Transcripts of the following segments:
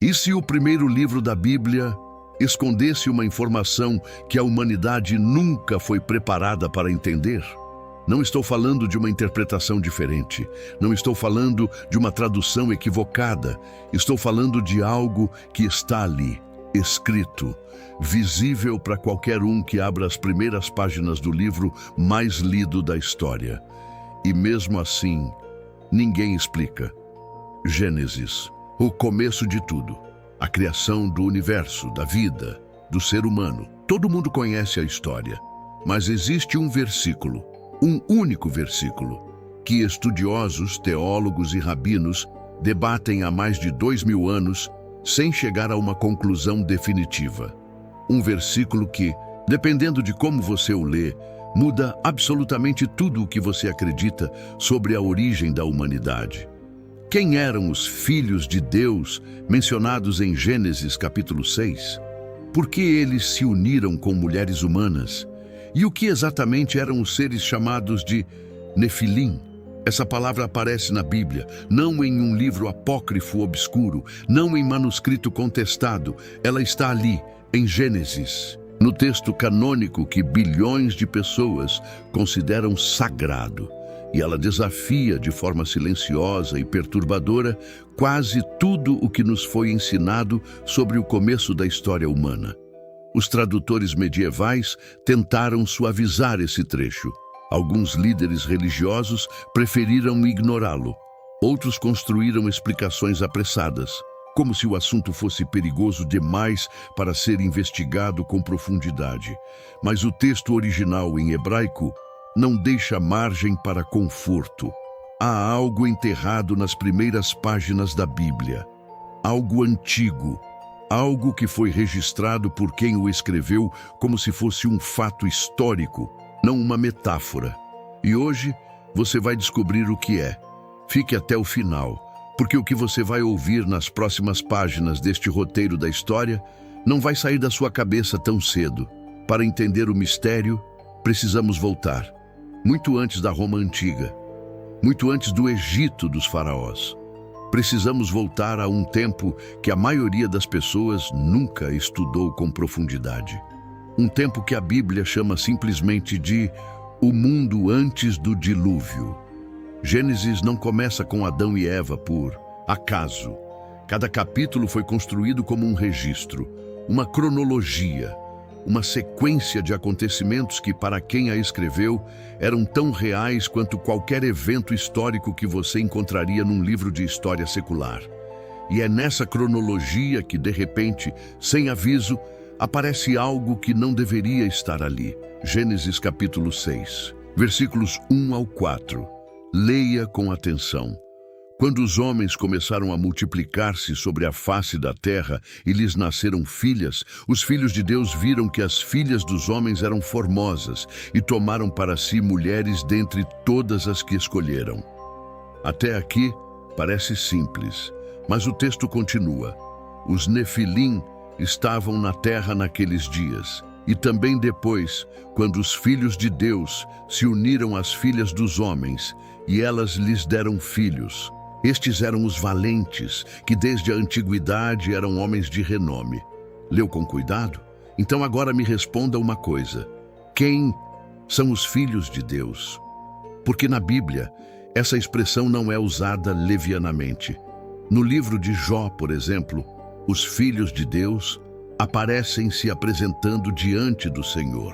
E se o primeiro livro da Bíblia escondesse uma informação que a humanidade nunca foi preparada para entender? Não estou falando de uma interpretação diferente. Não estou falando de uma tradução equivocada. Estou falando de algo que está ali, escrito, visível para qualquer um que abra as primeiras páginas do livro mais lido da história. E mesmo assim, ninguém explica. Gênesis, o começo de tudo. A criação do universo, da vida, do ser humano. Todo mundo conhece a história. Mas existe um versículo, um único versículo, que estudiosos, teólogos e rabinos debatem há mais de 2000 anos sem chegar a uma conclusão definitiva. Um versículo que, dependendo de como você o lê, muda absolutamente tudo o que você acredita sobre a origem da humanidade. Quem eram os filhos de Deus mencionados em Gênesis capítulo 6? Por que eles se uniram com mulheres humanas? E o que exatamente eram os seres chamados de Nefilim? Essa palavra aparece na Bíblia, não em um livro apócrifo obscuro, não em manuscrito contestado. Ela está ali, em Gênesis, no texto canônico que bilhões de pessoas consideram sagrado. E ela desafia de forma silenciosa e perturbadora quase tudo o que nos foi ensinado sobre o começo da história humana. Os tradutores medievais tentaram suavizar esse trecho. Alguns líderes religiosos preferiram ignorá-lo. Outros construíram explicações apressadas, como se o assunto fosse perigoso demais para ser investigado com profundidade. Mas o texto original em hebraico não deixa margem para conforto. Há algo enterrado nas primeiras páginas da Bíblia. Algo antigo. Algo que foi registrado por quem o escreveu como se fosse um fato histórico, não uma metáfora. E hoje você vai descobrir o que é. Fique até o final, porque o que você vai ouvir nas próximas páginas deste roteiro da história não vai sair da sua cabeça tão cedo. Para entender o mistério, precisamos voltar. Muito antes da Roma Antiga, muito antes do Egito dos faraós. Precisamos voltar a um tempo que a maioria das pessoas nunca estudou com profundidade. Um tempo que a Bíblia chama simplesmente de o mundo antes do dilúvio. Gênesis não começa com Adão e Eva por acaso. Cada capítulo foi construído como um registro, uma cronologia, uma sequência de acontecimentos que, para quem a escreveu, eram tão reais quanto qualquer evento histórico que você encontraria num livro de história secular. E é nessa cronologia que, de repente, sem aviso, aparece algo que não deveria estar ali. Gênesis capítulo 6, versículos 1 ao 4. Leia com atenção. Quando os homens começaram a multiplicar-se sobre a face da terra e lhes nasceram filhas, os filhos de Deus viram que as filhas dos homens eram formosas e tomaram para si mulheres dentre todas as que escolheram. Até aqui parece simples, mas o texto continua. Os Nefilim estavam na terra naqueles dias, e também depois, quando os filhos de Deus se uniram às filhas dos homens, e elas lhes deram filhos. Estes eram os valentes, que desde a antiguidade eram homens de renome. Leu com cuidado? Então agora me responda uma coisa. Quem são os filhos de Deus? Porque na Bíblia, essa expressão não é usada levianamente. No livro de Jó, por exemplo, os filhos de Deus aparecem se apresentando diante do Senhor,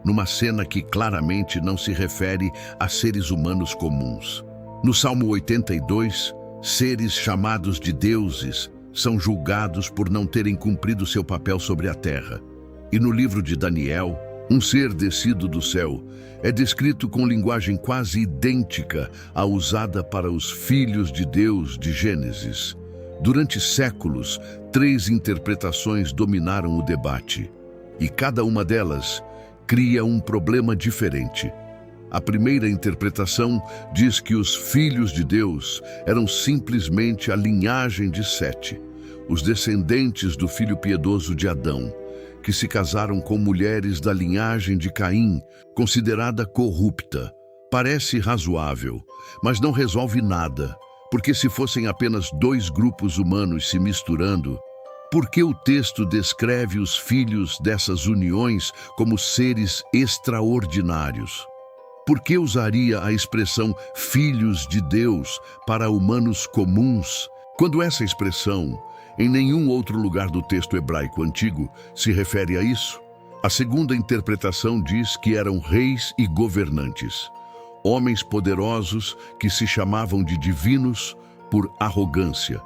numa cena que claramente não se refere a seres humanos comuns. No Salmo 82, seres chamados de deuses são julgados por não terem cumprido seu papel sobre a terra. E no livro de Daniel, um ser descido do céu é descrito com linguagem quase idêntica à usada para os filhos de Deus de Gênesis. Durante séculos, 3 interpretações dominaram o debate, e cada uma delas cria um problema diferente. A primeira interpretação diz que os filhos de Deus eram simplesmente a linhagem de Sete, os descendentes do filho piedoso de Adão, que se casaram com mulheres da linhagem de Caim, considerada corrupta. Parece razoável, mas não resolve nada, Porque se fossem apenas dois grupos humanos se misturando, por que o texto descreve os filhos dessas uniões como seres extraordinários? Por que usaria a expressão filhos de Deus para humanos comuns, quando essa expressão, em nenhum outro lugar do texto hebraico antigo, se refere a isso? A segunda interpretação diz que eram reis e governantes, homens poderosos que se chamavam de divinos por arrogância.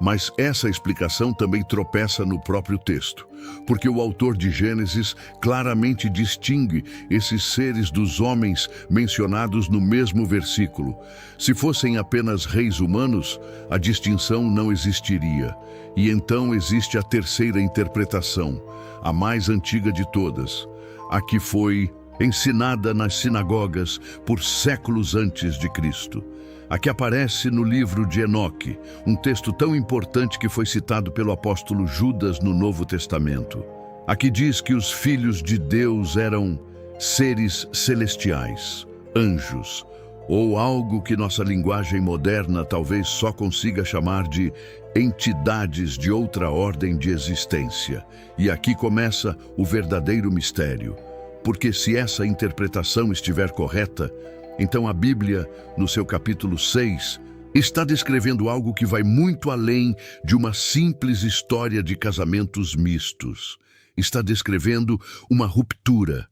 Mas essa explicação também tropeça no próprio texto, porque o autor de Gênesis claramente distingue esses seres dos homens mencionados no mesmo versículo. Se fossem apenas reis humanos, a distinção não existiria. E então existe a terceira interpretação, a mais antiga de todas, a que foi ensinada nas sinagogas por séculos antes de Cristo. A que aparece no livro de Enoque, um texto tão importante que foi citado pelo apóstolo Judas no Novo Testamento. A que diz que os filhos de Deus eram seres celestiais, anjos, ou algo que nossa linguagem moderna talvez só consiga chamar de entidades de outra ordem de existência. E aqui começa o verdadeiro mistério, porque se essa interpretação estiver correta, então a Bíblia, no seu capítulo 6, está descrevendo algo que vai muito além de uma simples história de casamentos mistos. Está descrevendo uma ruptura,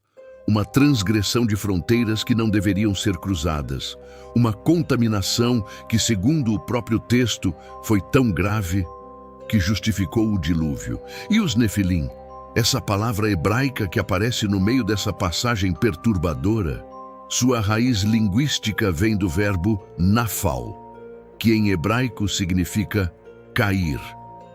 uma transgressão de fronteiras que não deveriam ser cruzadas, uma contaminação que, segundo o próprio texto, foi tão grave que justificou o dilúvio. E os Nefilim, essa palavra hebraica que aparece no meio dessa passagem perturbadora, sua raiz linguística vem do verbo nafal, que em hebraico significa cair,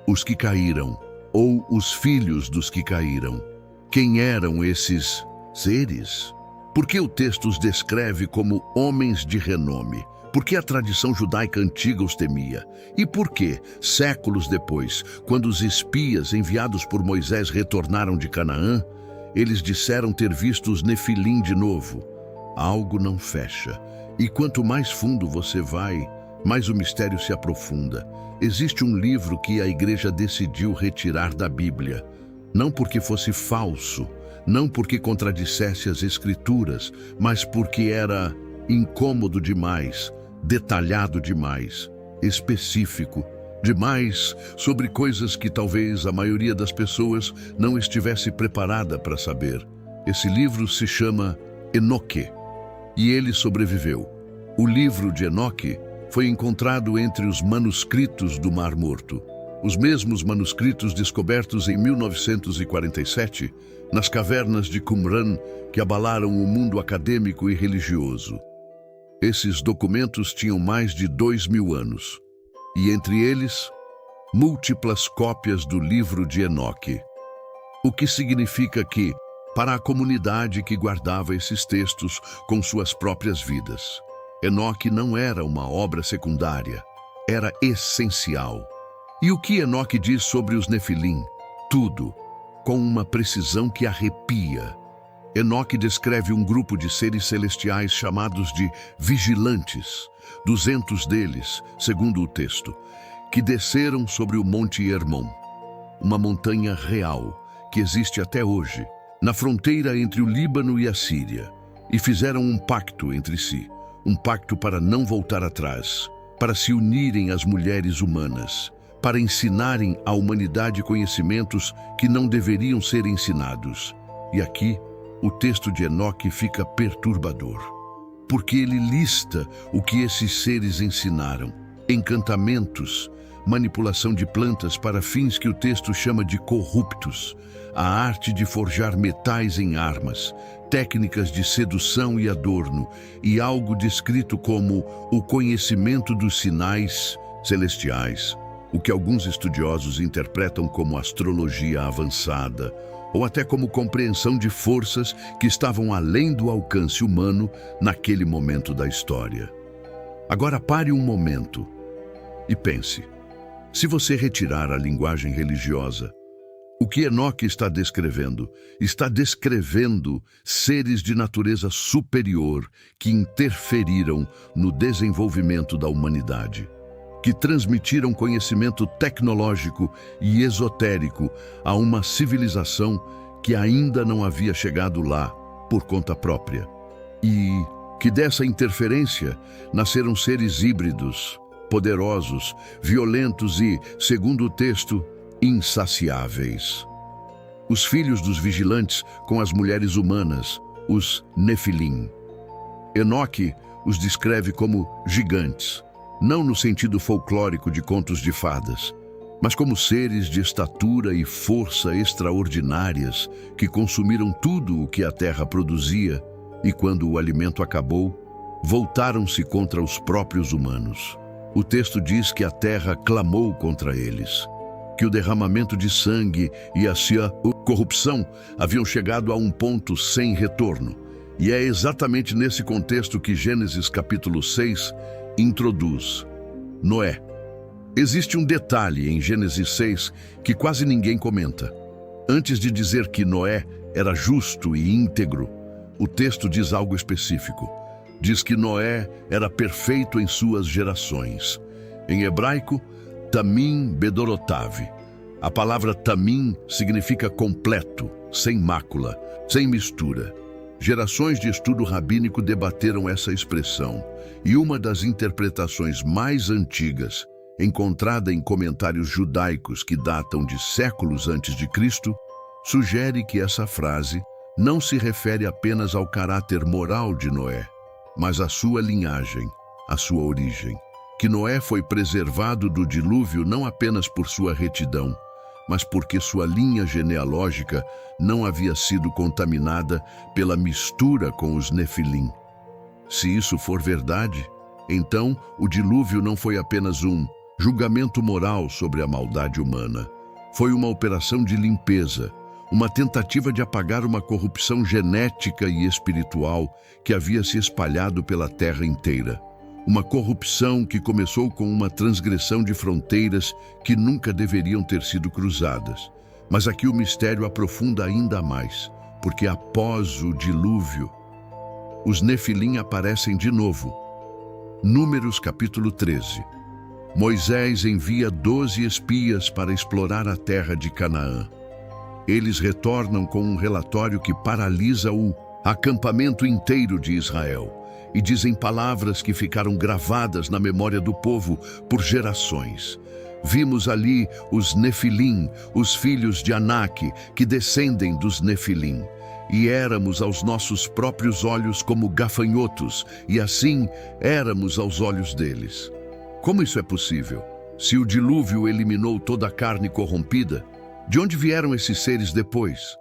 os que caíram, ou os filhos dos que caíram. Quem eram esses seres? Por que o texto os descreve como homens de renome? Por que a tradição judaica antiga os temia? E por que, séculos depois, quando os espias enviados por Moisés retornaram de Canaã, eles disseram ter visto os Nefilim de novo? Algo não fecha. E quanto mais fundo você vai, mais o mistério se aprofunda. Existe um livro que a igreja decidiu retirar da Bíblia, não porque fosse falso, não porque contradissesse as Escrituras, mas porque era incômodo demais, detalhado demais, específico demais, sobre coisas que talvez a maioria das pessoas não estivesse preparada para saber. Esse livro se chama Enoque, e ele sobreviveu. O livro de Enoque foi encontrado entre os manuscritos do Mar Morto, os mesmos manuscritos descobertos em 1947 nas cavernas de Qumran que abalaram o mundo acadêmico e religioso. Esses documentos tinham mais de 2000 anos, e entre eles, múltiplas cópias do livro de Enoque. O que significa que, para a comunidade que guardava esses textos com suas próprias vidas, Enoque não era uma obra secundária, era essencial. E o que Enoque diz sobre os Nefilim? Tudo, com uma precisão que arrepia. Enoque descreve um grupo de seres celestiais chamados de vigilantes, 200 deles, segundo o texto, que desceram sobre o Monte Hermon, uma montanha real que existe até hoje, na fronteira entre o Líbano e a Síria, e fizeram um pacto entre si, um pacto para não voltar atrás, para se unirem às mulheres humanas, para ensinarem à humanidade conhecimentos que não deveriam ser ensinados. E aqui, o texto de Enoque fica perturbador, porque ele lista o que esses seres ensinaram: encantamentos, manipulação de plantas para fins que o texto chama de corruptos, a arte de forjar metais em armas, técnicas de sedução e adorno, e algo descrito como o conhecimento dos sinais celestiais, o que alguns estudiosos interpretam como astrologia avançada, ou até como compreensão de forças que estavam além do alcance humano naquele momento da história. Agora pare um momento e pense. Se você retirar a linguagem religiosa, o que Enoque está descrevendo? Está descrevendo seres de natureza superior que interferiram no desenvolvimento da humanidade. que transmitiram conhecimento tecnológico e esotérico a uma civilização que ainda não havia chegado lá por conta própria. E que dessa interferência nasceram seres híbridos, poderosos, violentos e, segundo o texto, insaciáveis. Os filhos dos vigilantes com as mulheres humanas, os Nefilim. Enoque os descreve como gigantes, não no sentido folclórico de contos de fadas, mas como seres de estatura e força extraordinárias que consumiram tudo o que a terra produzia e, quando o alimento acabou, voltaram-se contra os próprios humanos. O texto diz que a terra clamou contra eles, que o derramamento de sangue e a sua corrupção haviam chegado a um ponto sem retorno. E é exatamente nesse contexto que Gênesis capítulo 6 introduz Noé. Existe um detalhe em Gênesis 6 que quase ninguém comenta. Antes de dizer que Noé era justo e íntegro, o texto diz algo específico. Diz que Noé era perfeito em suas gerações. Em hebraico, Tamim Bedorotav. A palavra Tamim significa completo, sem mácula, sem mistura. Gerações de estudo rabínico debateram essa expressão, e uma das interpretações mais antigas, encontrada em comentários judaicos que datam de séculos antes de Cristo, sugere que essa frase não se refere apenas ao caráter moral de Noé, mas à sua linhagem, à sua origem. Que Noé foi preservado do dilúvio não apenas por sua retidão, mas porque sua linha genealógica não havia sido contaminada pela mistura com os Nefilim. Se isso for verdade, então o dilúvio não foi apenas um julgamento moral sobre a maldade humana. Foi uma operação de limpeza, uma tentativa de apagar uma corrupção genética e espiritual que havia se espalhado pela terra inteira. Uma corrupção que começou com uma transgressão de fronteiras que nunca deveriam ter sido cruzadas. Mas aqui o mistério aprofunda ainda mais, porque após o dilúvio, os Nefilim aparecem de novo. Números capítulo 13. Moisés envia 12 espias para explorar a terra de Canaã. Eles retornam com um relatório que paralisa o acampamento inteiro de Israel e dizem palavras que ficaram gravadas na memória do povo por gerações. Vimos ali os Nefilim, os filhos de Anak, que descendem dos Nefilim. E éramos aos nossos próprios olhos como gafanhotos, e assim éramos aos olhos deles. Como isso é possível? Se o dilúvio eliminou toda a carne corrompida, de onde vieram esses seres depois?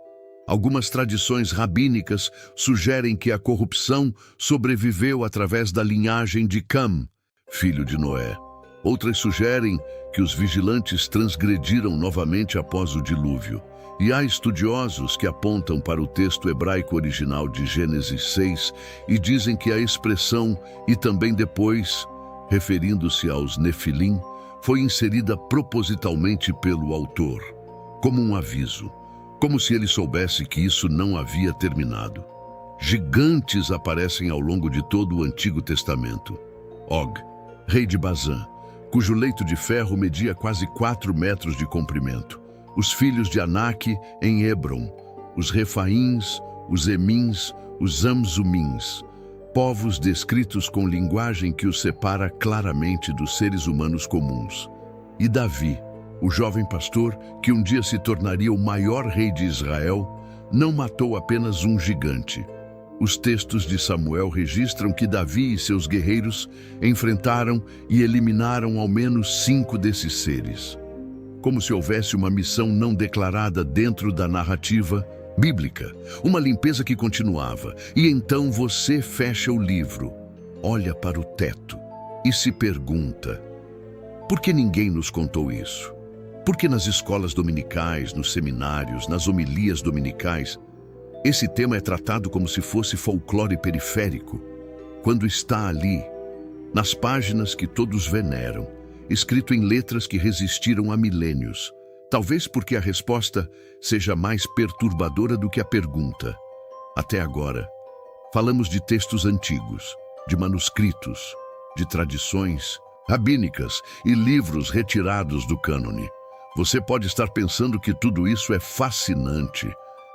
Algumas tradições rabínicas sugerem que a corrupção sobreviveu através da linhagem de Cam, filho de Noé. Outras sugerem que os vigilantes transgrediram novamente após o dilúvio. E há estudiosos que apontam para o texto hebraico original de Gênesis 6 e dizem que a expressão "e também depois", referindo-se aos Nefilim, foi inserida propositalmente pelo autor, como um aviso, como se ele soubesse que isso não havia terminado. Gigantes aparecem ao longo de todo o Antigo Testamento. Og, rei de Bazã, cujo leito de ferro media quase 4 metros de comprimento. Os filhos de Anak em Hebron, os Refaíns, os Emins, os Amzumins, povos descritos com linguagem que os separa claramente dos seres humanos comuns. E Davi, o jovem pastor que um dia se tornaria o maior rei de Israel, não matou apenas um gigante. Os textos de Samuel registram que Davi e seus guerreiros enfrentaram e eliminaram ao menos 5 desses seres. Como se houvesse uma missão não declarada dentro da narrativa bíblica, uma limpeza que continuava. E então você fecha o livro, olha para o teto e se pergunta: por que ninguém nos contou isso? Por que nas escolas dominicais, nos seminários, nas homilias dominicais, esse tema é tratado como se fosse folclore periférico, quando está ali, nas páginas que todos veneram, escrito em letras que resistiram a milênios? Talvez porque a resposta seja mais perturbadora do que a pergunta. Até agora, falamos de textos antigos, de manuscritos, de tradições rabínicas e livros retirados do cânone. Você pode estar pensando que tudo isso é fascinante,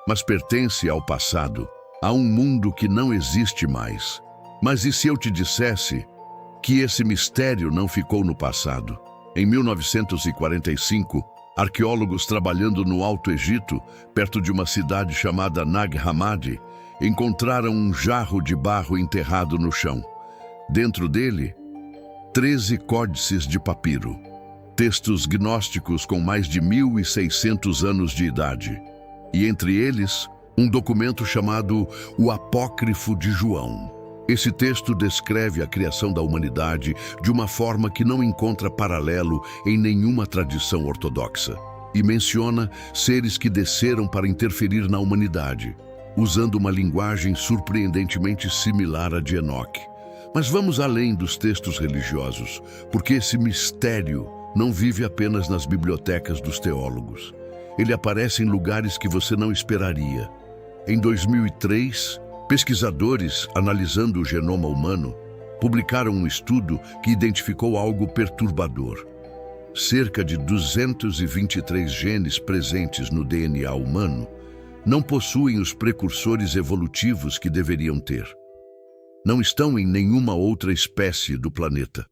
mas pertence ao passado, a um mundo que não existe mais. Mas e se eu te dissesse que esse mistério não ficou no passado? Em 1945, arqueólogos trabalhando no Alto Egito, perto de uma cidade chamada Nag Hammadi, encontraram um jarro de barro enterrado no chão. Dentro dele, 13 códices de papiro, textos gnósticos com mais de 1.600 anos de idade. E entre eles, um documento chamado o Apócrifo de João. Esse texto descreve a criação da humanidade de uma forma que não encontra paralelo em nenhuma tradição ortodoxa, e menciona seres que desceram para interferir na humanidade, usando uma linguagem surpreendentemente similar à de Enoque. Mas vamos além dos textos religiosos, porque esse mistério não vive apenas nas bibliotecas dos teólogos. Ele aparece em lugares que você não esperaria. Em 2003, pesquisadores, analisando o genoma humano, publicaram um estudo que identificou algo perturbador. Cerca de 223 genes presentes no DNA humano não possuem os precursores evolutivos que deveriam ter. Não estão em nenhuma outra espécie do planeta.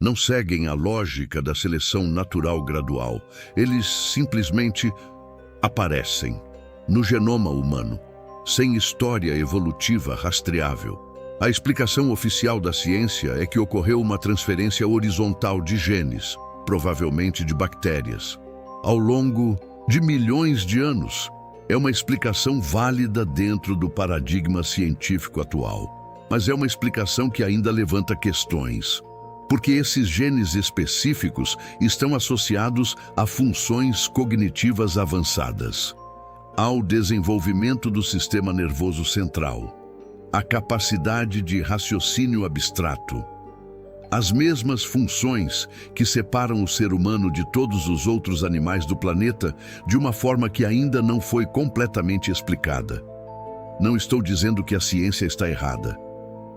Não seguem a lógica da seleção natural gradual. Eles simplesmente aparecem no genoma humano, sem história evolutiva rastreável. A explicação oficial da ciência é que ocorreu uma transferência horizontal de genes, provavelmente de bactérias, ao longo de milhões de anos. É uma explicação válida dentro do paradigma científico atual, mas é uma explicação que ainda levanta questões, porque esses genes específicos estão associados a funções cognitivas avançadas, ao desenvolvimento do sistema nervoso central, à capacidade de raciocínio abstrato. As mesmas funções que separam o ser humano de todos os outros animais do planeta de uma forma que ainda não foi completamente explicada. Não estou dizendo que a ciência está errada.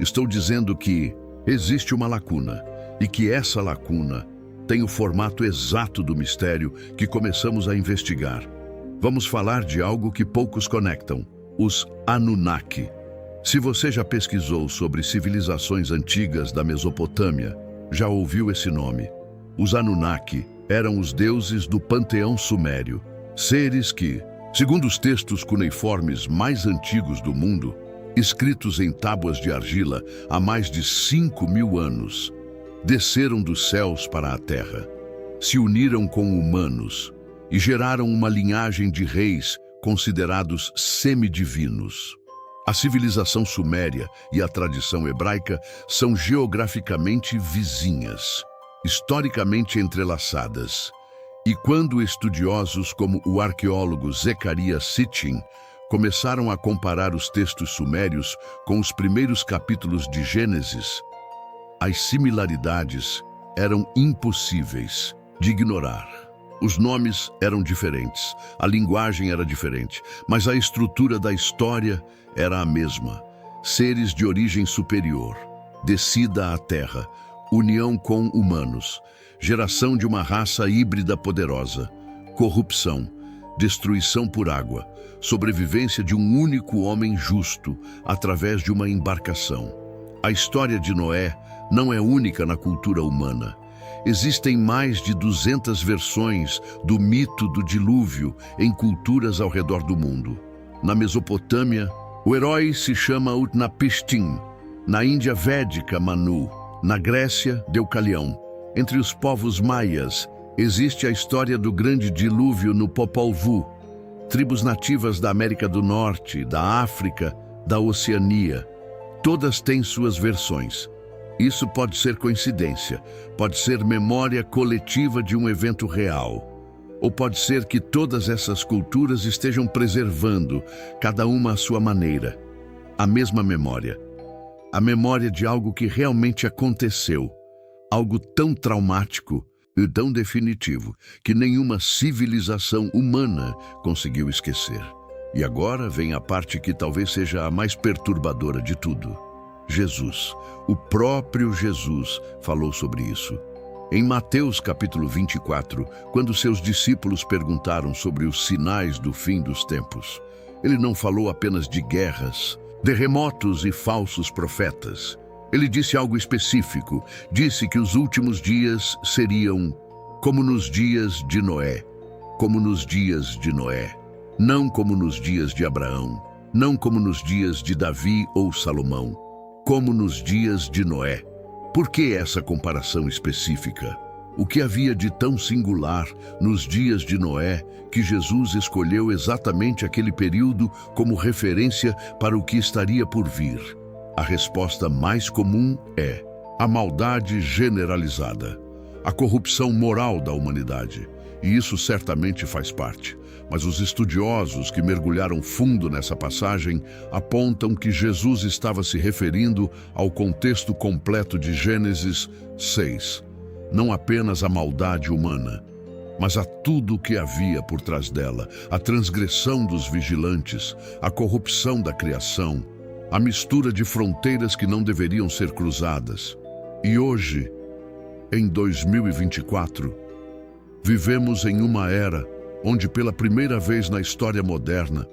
Estou dizendo que existe uma lacuna e que essa lacuna tem o formato exato do mistério que começamos a investigar. Vamos falar de algo que poucos conectam: os Anunnaki. Se você já pesquisou sobre civilizações antigas da Mesopotâmia, já ouviu esse nome. Os Anunnaki eram os deuses do panteão sumério, seres que, segundo os textos cuneiformes mais antigos do mundo, escritos em tábuas de argila há mais de 5.000 anos, desceram dos céus para a terra, se uniram com humanos e geraram uma linhagem de reis considerados semidivinos. A civilização suméria e a tradição hebraica são geograficamente vizinhas, historicamente entrelaçadas. E quando estudiosos como o arqueólogo Zecharia Sitchin começaram a comparar os textos sumérios com os primeiros capítulos de Gênesis, as similaridades eram impossíveis de ignorar. Os nomes eram diferentes, a linguagem era diferente, mas a estrutura da história era a mesma. Seres de origem superior, descida à terra, união com humanos, geração de uma raça híbrida poderosa, corrupção, destruição por água, sobrevivência de um único homem justo através de uma embarcação. A história de Noé não é única na cultura humana. Existem mais de 200 versões do mito do dilúvio em culturas ao redor do mundo. Na Mesopotâmia, o herói se chama Utnapishtim, na Índia védica Manu, na Grécia Deucalião. Entre os povos maias, existe a história do grande dilúvio no Popol Vuh. Tribos nativas da América do Norte, da África, da Oceania, todas têm suas versões. Isso pode ser coincidência, pode ser memória coletiva de um evento real, ou pode ser que todas essas culturas estejam preservando, cada uma à sua maneira, a mesma memória. A memória de algo que realmente aconteceu, algo tão traumático e tão definitivo que nenhuma civilização humana conseguiu esquecer. E agora vem a parte que talvez seja a mais perturbadora de tudo. Jesus, o próprio Jesus, falou sobre isso. Em Mateus capítulo 24, quando seus discípulos perguntaram sobre os sinais do fim dos tempos, ele não falou apenas de guerras, terremotos e falsos profetas. Ele disse algo específico, disse que os últimos dias seriam como nos dias de Noé, como nos dias de Noé, não como nos dias de Abraão, não como nos dias de Davi ou Salomão, como nos dias de Noé. Por que essa comparação específica? O que havia de tão singular nos dias de Noé que Jesus escolheu exatamente aquele período como referência para o que estaria por vir? A resposta mais comum é a maldade generalizada, a corrupção moral da humanidade. E isso certamente faz parte. Mas os estudiosos que mergulharam fundo nessa passagem apontam que Jesus estava se referindo ao contexto completo de Gênesis 6. Não apenas à maldade humana, mas a tudo o que havia por trás dela, a transgressão dos vigilantes, a corrupção da criação, a mistura de fronteiras que não deveriam ser cruzadas. E hoje, em 2024, vivemos em uma era onde pela primeira vez na história moderna,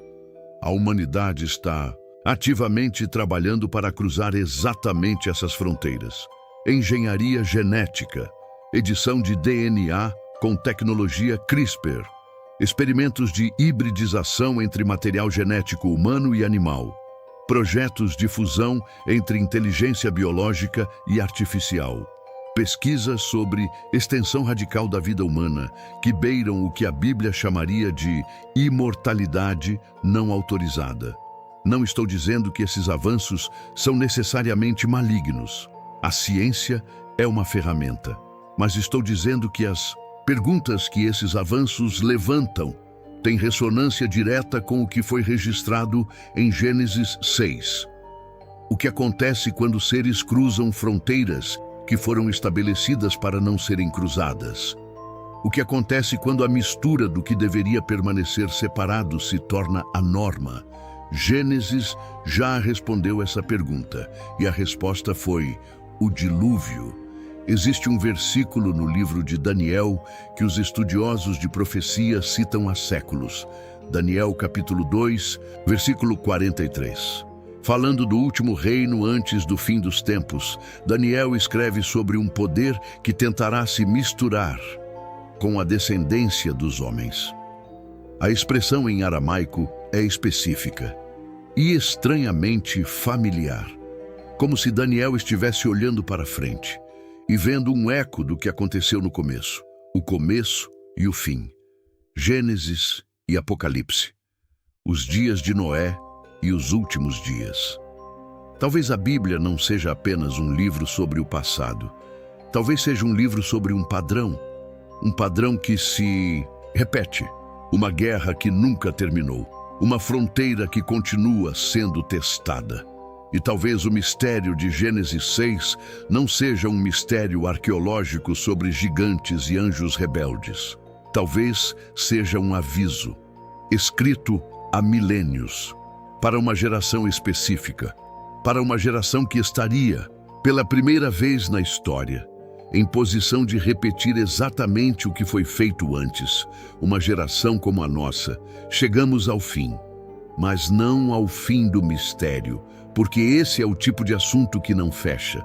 a humanidade está ativamente trabalhando para cruzar exatamente essas fronteiras. Engenharia genética, edição de DNA com tecnologia CRISPR, experimentos de hibridização entre material genético humano e animal, projetos de fusão entre inteligência biológica e artificial, pesquisas sobre extensão radical da vida humana, que beiram o que a Bíblia chamaria de imortalidade não autorizada. Não estou dizendo que esses avanços são necessariamente malignos. A ciência é uma ferramenta. Mas estou dizendo que as perguntas que esses avanços levantam têm ressonância direta com o que foi registrado em Gênesis 6. O que acontece quando seres cruzam fronteiras que foram estabelecidas para não serem cruzadas? O que acontece quando a mistura do que deveria permanecer separado se torna a norma? Gênesis já respondeu essa pergunta, e a resposta foi o dilúvio. Existe um versículo no livro de Daniel que os estudiosos de profecia citam há séculos. Daniel capítulo 2, versículo 43. Falando do último reino antes do fim dos tempos, Daniel escreve sobre um poder que tentará se misturar com a descendência dos homens. A expressão em aramaico é específica e estranhamente familiar, como se Daniel estivesse olhando para frente e vendo um eco do que aconteceu no começo, o começo e o fim, Gênesis e Apocalipse, os dias de Noé e os últimos dias. Talvez a Bíblia não seja apenas um livro sobre o passado. Talvez seja um livro sobre um padrão que se repete, uma guerra que nunca terminou, uma fronteira que continua sendo testada. E talvez o mistério de Gênesis 6 não seja um mistério arqueológico sobre gigantes e anjos rebeldes. Talvez seja um aviso, escrito há milênios, para uma geração específica, para uma geração que estaria, pela primeira vez na história, em posição de repetir exatamente o que foi feito antes. Uma geração como a nossa, chegamos ao fim, mas não ao fim do mistério, porque esse é o tipo de assunto que não fecha,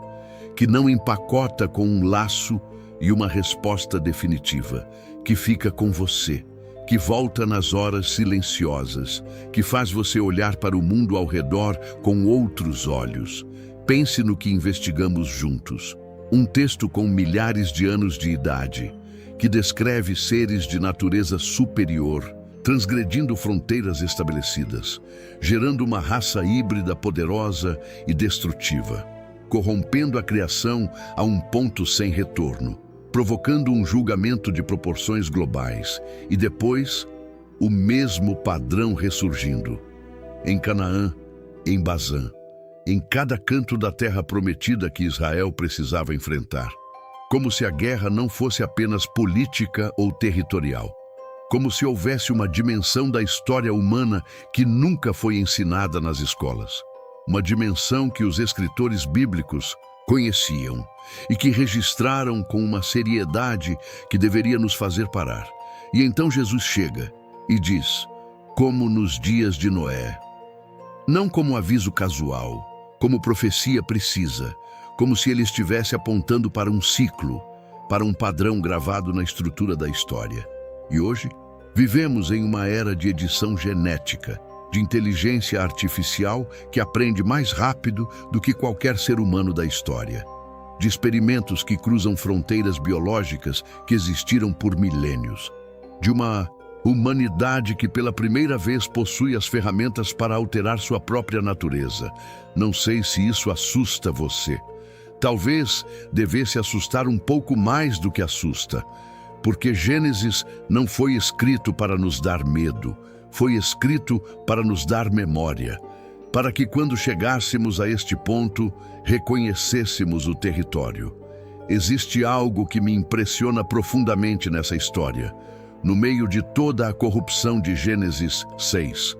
que não empacota com um laço e uma resposta definitiva, que fica com você, que volta nas horas silenciosas, que faz você olhar para o mundo ao redor com outros olhos. Pense no que investigamos juntos. Um texto com milhares de anos de idade, que descreve seres de natureza superior, transgredindo fronteiras estabelecidas, gerando uma raça híbrida poderosa e destrutiva, corrompendo a criação a um ponto sem retorno, provocando um julgamento de proporções globais, e depois, o mesmo padrão ressurgindo. Em Canaã, em Bazã, em cada canto da terra prometida que Israel precisava enfrentar. Como se a guerra não fosse apenas política ou territorial. Como se houvesse uma dimensão da história humana que nunca foi ensinada nas escolas. uma dimensão que os escritores bíblicos conheciam e que registraram com uma seriedade que deveria nos fazer parar. E então Jesus chega e diz, como nos dias de Noé, não como aviso casual, como profecia precisa, como se ele estivesse apontando para um ciclo, para um padrão gravado na estrutura da história. E hoje, vivemos em uma era de edição genética, de inteligência artificial que aprende mais rápido do que qualquer ser humano da história, de experimentos que cruzam fronteiras biológicas que existiram por milênios, de uma humanidade que pela primeira vez possui as ferramentas para alterar sua própria natureza. Não sei se isso assusta você. Talvez devesse assustar um pouco mais do que assusta, porque Gênesis não foi escrito para nos dar medo, foi escrito para nos dar memória, para que quando chegássemos a este ponto, reconhecêssemos o território. Existe algo que me impressiona profundamente nessa história. No meio de toda a corrupção de Gênesis 6,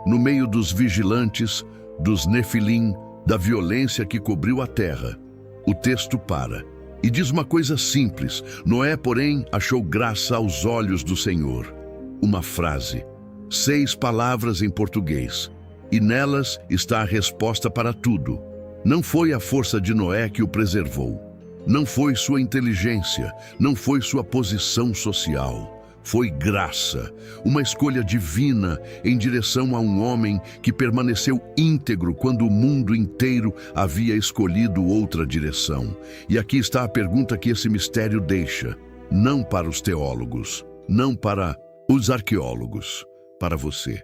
no meio dos vigilantes, dos nefilim, da violência que cobriu a terra, o texto para e diz uma coisa simples. Noé, porém, achou graça aos olhos do Senhor. Uma frase, 6 palavras em português, e nelas está a resposta para tudo. Não foi a força de Noé que o preservou. Não foi sua inteligência, não foi sua posição social. Foi graça, uma escolha divina em direção a um homem que permaneceu íntegro quando o mundo inteiro havia escolhido outra direção. E aqui está a pergunta que esse mistério deixa, não para os teólogos, não para os arqueólogos, para você.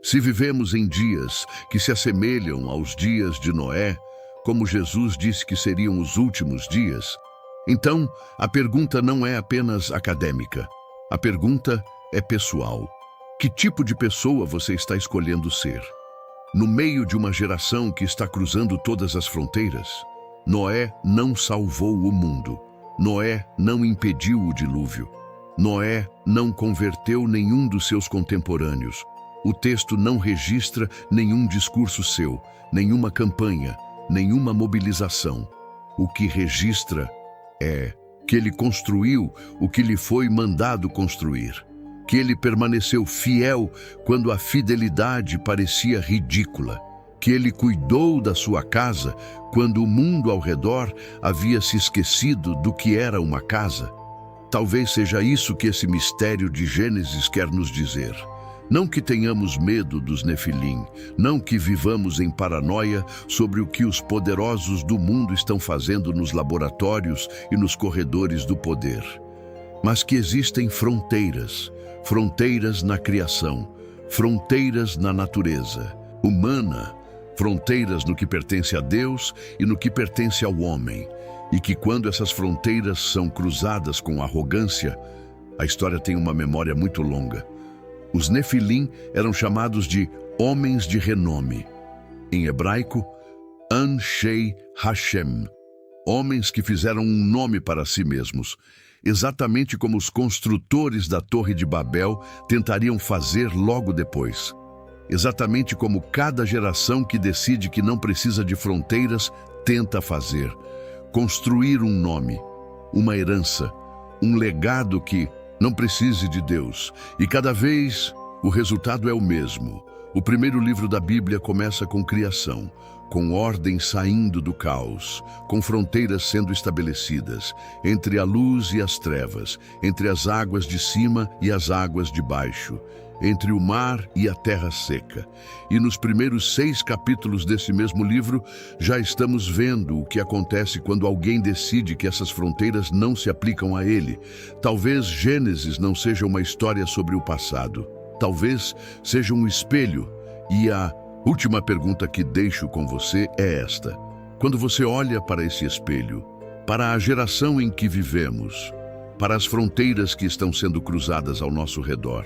Se vivemos em dias que se assemelham aos dias de Noé, como Jesus disse que seriam os últimos dias, então a pergunta não é apenas acadêmica. A pergunta é pessoal. Que tipo de pessoa você está escolhendo ser? No meio de uma geração que está cruzando todas as fronteiras, Noé não salvou o mundo. Noé não impediu o dilúvio. Noé não converteu nenhum dos seus contemporâneos. O texto não registra nenhum discurso seu, nenhuma campanha, nenhuma mobilização. O que registra é que ele construiu o que lhe foi mandado construir, que ele permaneceu fiel quando a fidelidade parecia ridícula, que ele cuidou da sua casa quando o mundo ao redor havia se esquecido do que era uma casa. Talvez seja isso que esse mistério de Gênesis quer nos dizer. Não que tenhamos medo dos nefilim, não que vivamos em paranoia sobre o que os poderosos do mundo estão fazendo nos laboratórios e nos corredores do poder, mas que existem fronteiras, fronteiras na criação, fronteiras na natureza humana, fronteiras no que pertence a Deus e no que pertence ao homem, e que quando essas fronteiras são cruzadas com arrogância, a história tem uma memória muito longa. Os nefilim eram chamados de homens de renome. Em hebraico, Anshei Hashem, homens que fizeram um nome para si mesmos, exatamente como os construtores da Torre de Babel tentariam fazer logo depois. Exatamente como cada geração que decide que não precisa de fronteiras tenta fazer. Construir um nome, uma herança, um legado que não precise de Deus. E cada vez o resultado é o mesmo. O primeiro livro da Bíblia começa com criação, com ordem saindo do caos, com fronteiras sendo estabelecidas, entre a luz e as trevas, entre as águas de cima e as águas de baixo, entre o mar e a terra seca. E nos primeiros 6 capítulos desse mesmo livro, já estamos vendo o que acontece quando alguém decide que essas fronteiras não se aplicam a ele. Talvez Gênesis não seja uma história sobre o passado. Talvez seja um espelho. E a última pergunta que deixo com você é esta. Quando você olha para esse espelho, para a geração em que vivemos, para as fronteiras que estão sendo cruzadas ao nosso redor,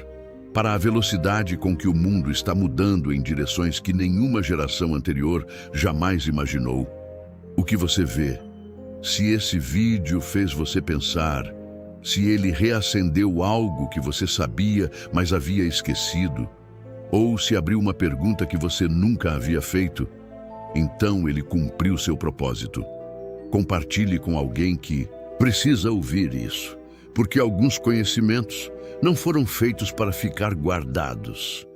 para a velocidade com que o mundo está mudando em direções que nenhuma geração anterior jamais imaginou, o que você vê? Se esse vídeo fez você pensar, se ele reacendeu algo que você sabia, mas havia esquecido, ou se abriu uma pergunta que você nunca havia feito, Então ele cumpriu seu propósito. Compartilhe com alguém que precisa ouvir isso, porque alguns conhecimentos não foram feitos para ficar guardados.